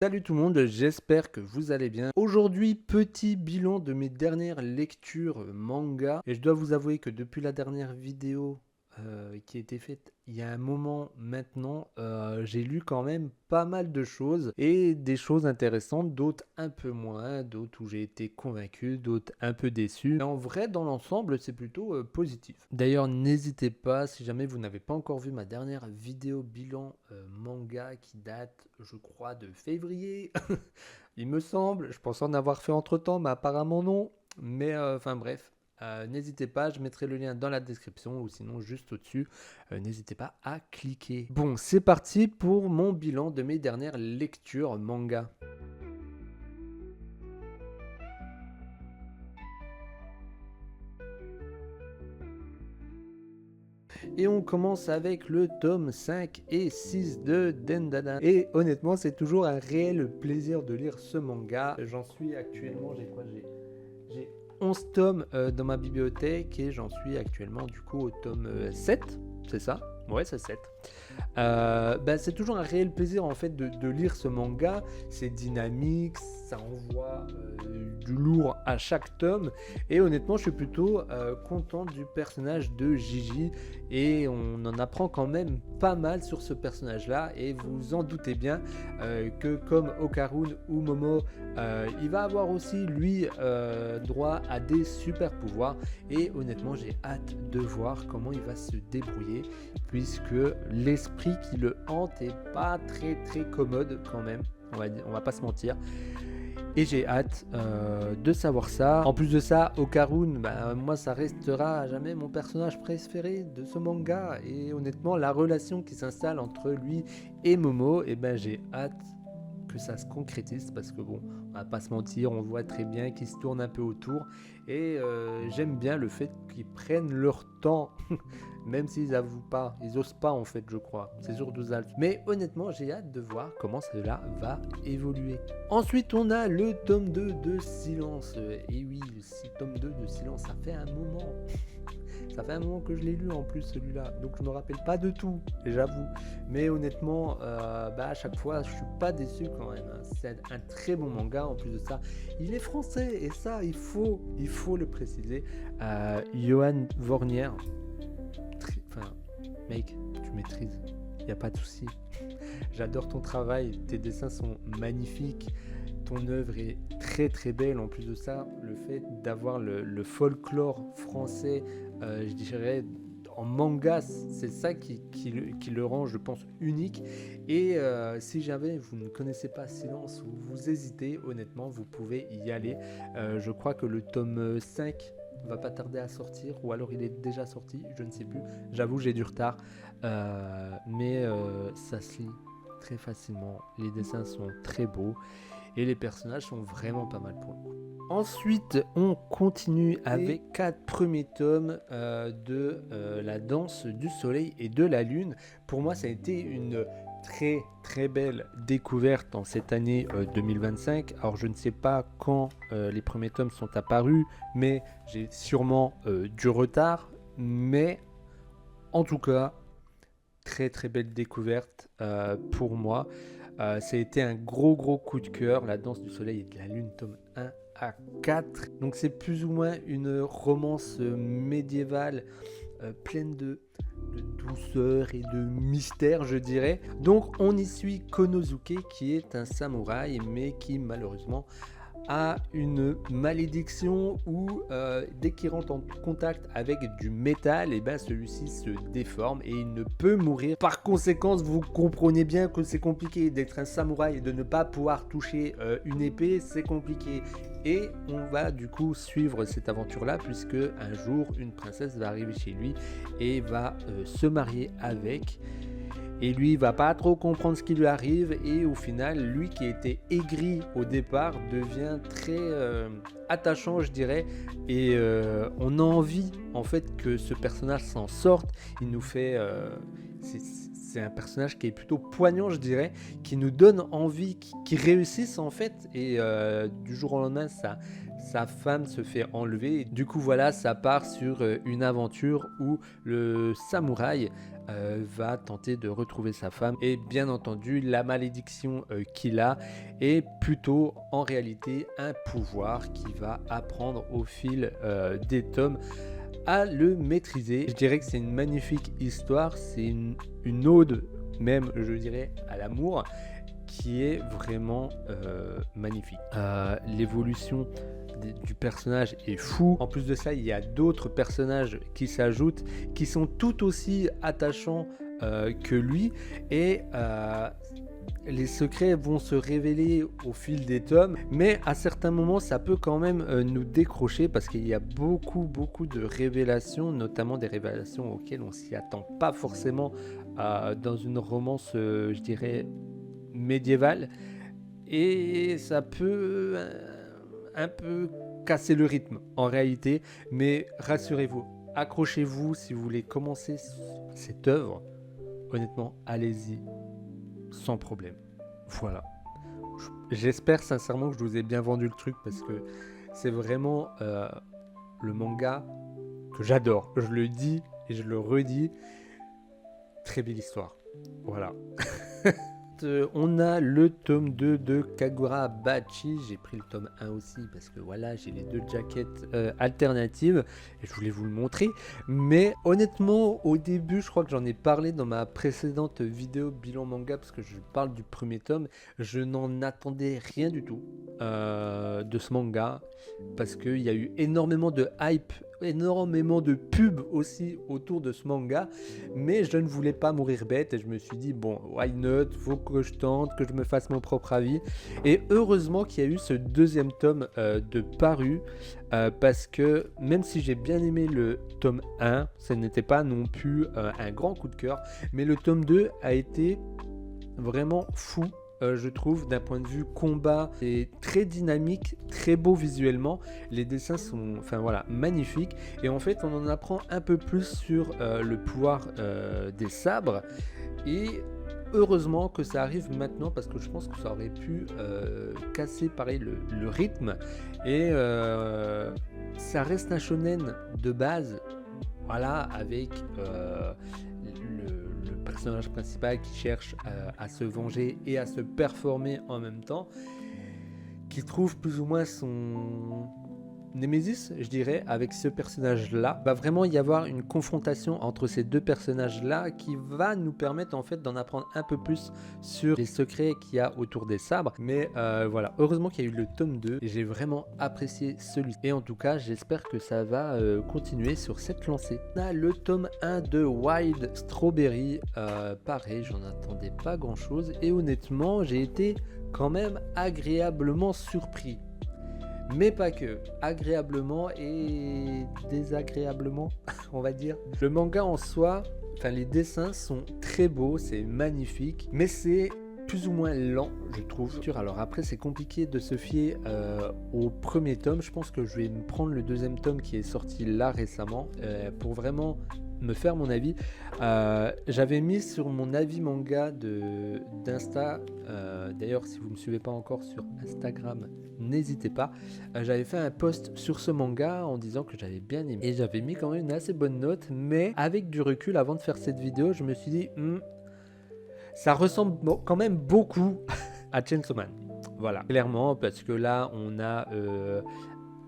Salut tout le monde, j'espère que vous allez bien. Aujourd'hui, petit bilan de mes dernières lectures manga. Et je dois vous avouer que depuis la dernière vidéo qui a été faite il y a un moment maintenant, j'ai lu quand même pas mal de choses. Et des choses intéressantes, d'autres un peu moins, d'autres où j'ai été convaincu, d'autres un peu déçu. Mais en vrai, dans l'ensemble, c'est plutôt positif. D'ailleurs, n'hésitez pas, si jamais vous n'avez pas encore vu ma dernière vidéo bilan manga qui date, je crois, de février, il me semble. Je pense en avoir fait entre-temps, mais apparemment non. Mais enfin bref, n'hésitez pas, je mettrai le lien dans la description ou sinon juste au-dessus. N'hésitez pas à cliquer. Bon, c'est parti pour mon bilan de mes dernières lectures manga. Et on commence avec le tome 5 et 6 de Dendana. Et honnêtement, c'est toujours un réel plaisir de lire ce manga. J'en suis actuellement, j'ai 11 tomes dans ma bibliothèque et j'en suis actuellement du coup au tome 7, c'est ça? Ouais, c'est 7. C'est toujours un réel plaisir en fait de lire ce manga. C'est dynamique, ça envoie du lourd à chaque tome. Et honnêtement, je suis plutôt content du personnage de Gigi. Et on en apprend quand même pas mal sur ce personnage-là. Et vous en doutez bien que comme Okarun ou Momo, il va avoir aussi lui droit à des super pouvoirs. Et honnêtement, j'ai hâte de voir comment il va se débrouiller, puisque l'esprit qui le hante est pas très commode quand même, on va pas se mentir. Et j'ai hâte de savoir ça. En plus de ça, Okarun, moi ça restera à jamais mon personnage préféré de ce manga. Et honnêtement, la relation qui s'installe entre lui et Momo, j'ai hâte que ça se concrétise, parce que bon, on va pas se mentir, on voit très bien qu'ils se tournent un peu autour. Et j'aime bien le fait qu'ils prennent leur temps. Même s'ils avouent pas, ils osent pas en fait, je crois. C'est sur 12 Alpes. Mais honnêtement, j'ai hâte de voir comment cela va évoluer. Ensuite, on a le tome 2 de Silence. Et oui, le tome 2 de Silence, ça fait un moment. Ça fait un moment que je l'ai lu en plus celui-là, donc je me rappelle pas de tout, j'avoue. Mais honnêtement, à chaque fois, je suis pas déçu quand même. C'est un très bon manga. En plus de ça, il est français et ça, il faut le préciser. Johan Vornier, enfin, mec, tu maîtrises, y a pas de souci. J'adore ton travail, tes dessins sont magnifiques. Ton œuvre est très belle. En plus de ça, le fait d'avoir le folklore français, je dirais, en manga, c'est ça qui le rend, je pense, unique. Et si jamais vous ne connaissez pas Silence ou vous hésitez, honnêtement, vous pouvez y aller. Je crois que le tome 5 va pas tarder à sortir, ou alors il est déjà sorti, je ne sais plus. J'avoue, j'ai du retard, mais ça se lit très facilement. Les dessins sont très beaux et les personnages sont vraiment pas mal pour le coup. Ensuite, on continue avec 4 premiers tomes de La danse du soleil et de la lune. Pour moi, ça a été une très belle découverte en cette année 2025. Alors, je ne sais pas quand les premiers tomes sont apparus, mais j'ai sûrement du retard. Mais en tout cas, très belle découverte pour moi. Ça a été un gros coup de cœur, La danse du soleil et de la lune, tome 1 à 4. Donc c'est plus ou moins une romance médiévale pleine de douceur et de mystère, je dirais. Donc on y suit Konosuke, qui est un samouraï, mais qui malheureusement a une malédiction où dès qu'il rentre en contact avec du métal, et celui-ci se déforme et il ne peut mourir. Par conséquent, vous comprenez bien que c'est compliqué d'être un samouraï et de ne pas pouvoir toucher une épée, c'est compliqué. Et on va du coup suivre cette aventure-là, puisque un jour, une princesse va arriver chez lui et va se marier avec. Et lui, il va pas trop comprendre ce qui lui arrive, et au final, lui qui était aigri au départ devient très attachant, je dirais, et on a envie en fait que ce personnage s'en sorte. Il nous fait, c'est un personnage qui est plutôt poignant, je dirais, qui nous donne envie, qui réussisse en fait, et du jour au lendemain, sa femme se fait enlever. Et du coup, voilà, ça part sur une aventure où le samouraï va tenter de retrouver sa femme. Et bien entendu, la malédiction qu'il a est plutôt en réalité un pouvoir qui va apprendre au fil des tomes à le maîtriser. Je dirais que c'est une magnifique histoire, c'est une ode même, je dirais, à l'amour, qui est vraiment magnifique. L'évolution du personnage est fou. En plus de ça, il y a d'autres personnages qui s'ajoutent, qui sont tout aussi attachants que lui, et les secrets vont se révéler au fil des tomes, mais à certains moments ça peut quand même nous décrocher, parce qu'il y a beaucoup de révélations, notamment des révélations auxquelles on s'y attend pas forcément dans une romance, je dirais, médiévale, et ça peut un peu casser le rythme en réalité. Mais rassurez-vous, accrochez-vous si vous voulez commencer cette œuvre. Honnêtement, allez-y sans problème. Voilà. J'espère sincèrement que je vous ai bien vendu le truc, parce que c'est vraiment le manga que j'adore. Je le dis et je le redis. Très belle histoire. Voilà. On a le tome 2 de Kagurabachi. J'ai pris le tome 1 aussi parce que voilà, j'ai les deux jaquettes alternatives et je voulais vous le montrer. Mais honnêtement, au début, je crois que j'en ai parlé dans ma précédente vidéo bilan manga, parce que je parle du premier tome. Je n'en attendais rien du tout de ce manga, parce qu'il y a eu énormément de hype, énormément de pubs aussi autour de ce manga, mais je ne voulais pas mourir bête et je me suis dit bon, why not, faut que je tente, que je me fasse mon propre avis. Et heureusement qu'il y a eu ce deuxième tome de paru, parce que même si j'ai bien aimé le tome 1, ça n'était pas non plus un grand coup de cœur, mais le tome 2 a été vraiment fou. Je trouve, d'un point de vue combat, c'est très dynamique, très beau visuellement. Les dessins sont, enfin voilà, magnifiques. Et en fait, on en apprend un peu plus sur le pouvoir des sabres. Et heureusement que ça arrive maintenant, parce que je pense que ça aurait pu casser pareil le rythme. Et ça reste un shonen de base, voilà, avec le personnage principal qui cherche à se venger et à se performer en même temps, qui trouve plus ou moins son némésis, je dirais, avec ce personnage-là. Va vraiment y avoir une confrontation entre ces deux personnages-là qui va nous permettre en fait d'en apprendre un peu plus sur les secrets qu'il y a autour des sabres. Mais voilà, heureusement qu'il y a eu le tome 2 et j'ai vraiment apprécié celui-ci. Et en tout cas, j'espère que ça va continuer sur cette lancée. On a le tome 1 de Wild Strawberry. Pareil, j'en attendais pas grand-chose et honnêtement, j'ai été quand même agréablement surpris. Mais pas que, agréablement et désagréablement, on va dire. Le manga en soi, enfin les dessins sont très beaux, c'est magnifique, mais c'est plus ou moins lent, je trouve. Alors après, c'est compliqué de se fier au premier tome. Je pense que je vais me prendre le deuxième tome qui est sorti là récemment pour vraiment me faire mon avis. J'avais mis sur mon avis manga d'Insta, d'ailleurs si vous ne me suivez pas encore sur Instagram, n'hésitez pas, j'avais fait un post sur ce manga en disant que j'avais bien aimé et j'avais mis quand même une assez bonne note, mais avec du recul avant de faire cette vidéo, je me suis dit ça ressemble quand même beaucoup à Chainsaw Man, voilà, clairement, parce que là on a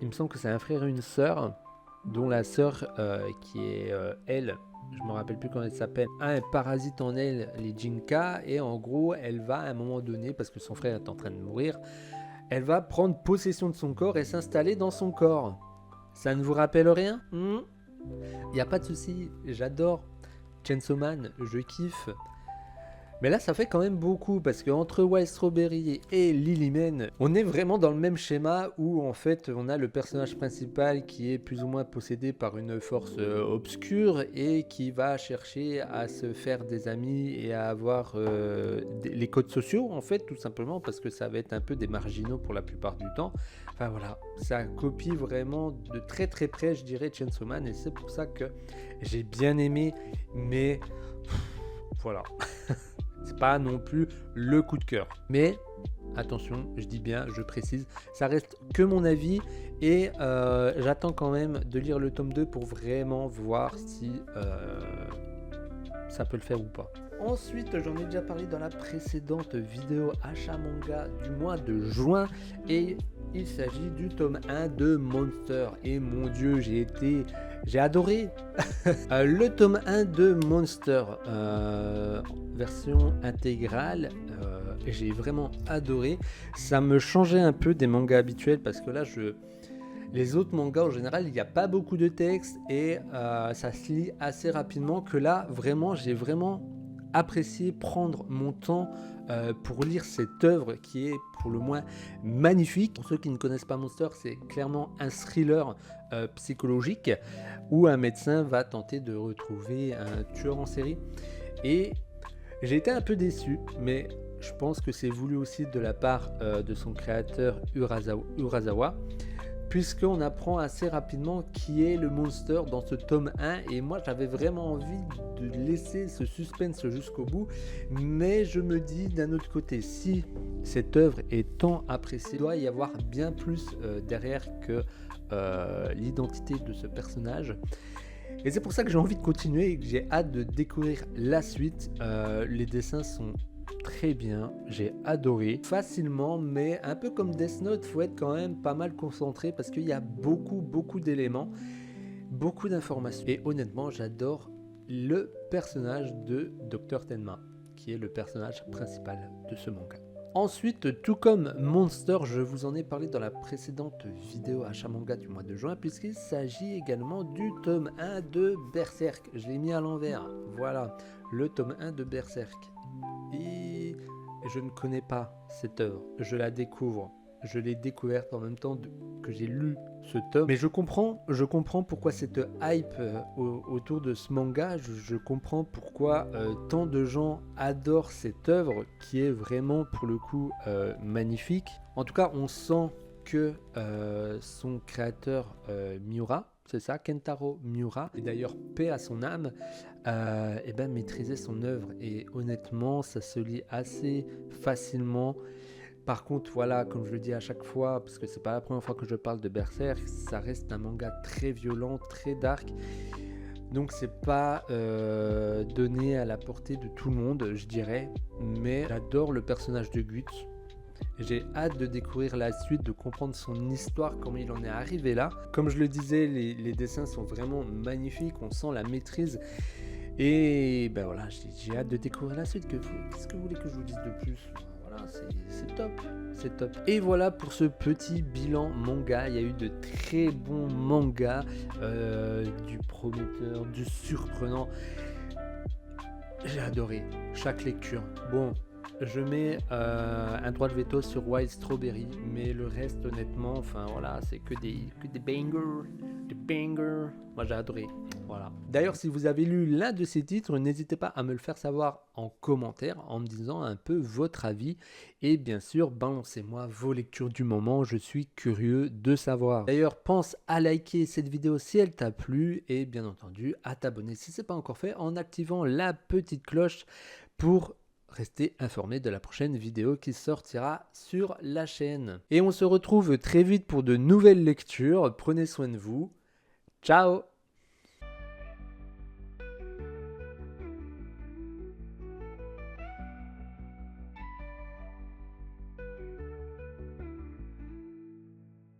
il me semble que c'est un frère et une sœur, dont la sœur qui est elle, je me rappelle plus comment elle s'appelle, a un parasite en elle, les Jinka, et en gros elle va à un moment donné, parce que son frère est en train de mourir, elle va prendre possession de son corps et s'installer dans son corps. Ça ne vous rappelle rien? Il n'y a pas de souci, j'adore Chainsaw Man, je kiffe. Mais là, ça fait quand même beaucoup, parce qu'entre Wild Strawberry et Lilyman, on est vraiment dans le même schéma où en fait on a le personnage principal qui est plus ou moins possédé par une force obscure et qui va chercher à se faire des amis et à avoir les codes sociaux en fait, tout simplement parce que ça va être un peu des marginaux pour la plupart du temps. Enfin voilà, ça copie vraiment de très très près, je dirais, Chainsaw Man, et c'est pour ça que j'ai bien aimé, mais voilà. C'est pas non plus le coup de cœur. Mais attention, je dis bien, je précise, ça reste que mon avis et j'attends quand même de lire le tome 2 pour vraiment voir si ça peut le faire ou pas. Ensuite, j'en ai déjà parlé dans la précédente vidéo achat manga du mois de juin et il s'agit du tome 1 de Monster. Et mon dieu, j'ai adoré le tome 1 de Monster, version intégrale. J'ai vraiment adoré. Ça me changeait un peu des mangas habituels parce que là, les autres mangas en général, il n'y a pas beaucoup de texte et ça se lit assez rapidement. Que là, vraiment, j'ai vraiment apprécié prendre mon temps pour lire cette œuvre qui est pour le moins magnifique. Pour ceux qui ne connaissent pas Monster, c'est clairement un thriller psychologique où un médecin va tenter de retrouver un tueur en série. Et j'ai été un peu déçu, mais je pense que c'est voulu aussi de la part de son créateur Urasawa, puisqu'on apprend assez rapidement qui est le Monster dans ce tome 1 et moi j'avais vraiment envie de laisser ce suspense jusqu'au bout, mais je me dis d'un autre côté, si cette œuvre est tant appréciée, il doit y avoir bien plus derrière que l'identité de ce personnage. Et c'est pour ça que j'ai envie de continuer et que j'ai hâte de découvrir la suite. Les dessins sont très bien, j'ai adoré facilement, mais un peu comme Death Note, faut être quand même pas mal concentré parce qu'il y a beaucoup d'éléments, beaucoup d'informations. Et honnêtement, j'adore le personnage de Dr Tenma, qui est le personnage principal de ce manga. Ensuite, tout comme Monster, je vous en ai parlé dans la précédente vidéo achat manga du mois de juin, puisqu'il s'agit également du tome 1 de Berserk. Je l'ai mis à l'envers, voilà, le tome 1 de Berserk. Et je ne connais pas cette œuvre, je la découvre. Je l'ai découverte en même temps que j'ai lu ce tome. Mais je comprends pourquoi cette hype autour de ce manga. Je comprends pourquoi tant de gens adorent cette œuvre qui est vraiment pour le coup magnifique. En tout cas, on sent que son créateur Miura, c'est ça, Kentaro Miura, et d'ailleurs paix à son âme, maîtrisait son œuvre et honnêtement ça se lit assez facilement. Par contre, voilà, comme je le dis à chaque fois, parce que c'est pas la première fois que je parle de Berserk, ça reste un manga très violent, très dark. Donc c'est pas donné à la portée de tout le monde, je dirais. Mais j'adore le personnage de Guts. J'ai hâte de découvrir la suite, de comprendre son histoire, comment il en est arrivé là. Comme je le disais, les dessins sont vraiment magnifiques, on sent la maîtrise. Et ben voilà, j'ai hâte de découvrir la suite. Qu'est-ce que vous voulez que je vous dise de plus ? Voilà, c'est top, c'est top. Et voilà pour ce petit bilan manga. Il y a eu de très bons mangas, du prometteur, du surprenant. J'ai adoré chaque lecture. Bon, je mets un droit de veto sur Wild Strawberry, mais le reste, honnêtement, enfin voilà, c'est que des bangers, des bangers. Moi, j'ai adoré. Voilà. D'ailleurs, si vous avez lu l'un de ces titres, n'hésitez pas à me le faire savoir en commentaire, en me disant un peu votre avis. Et bien sûr, balancez-moi vos lectures du moment, je suis curieux de savoir. D'ailleurs, pense à liker cette vidéo si elle t'a plu et bien entendu à t'abonner si ce n'est pas encore fait en activant la petite cloche pour rester informé de la prochaine vidéo qui sortira sur la chaîne. Et on se retrouve très vite pour de nouvelles lectures. Prenez soin de vous. Ciao!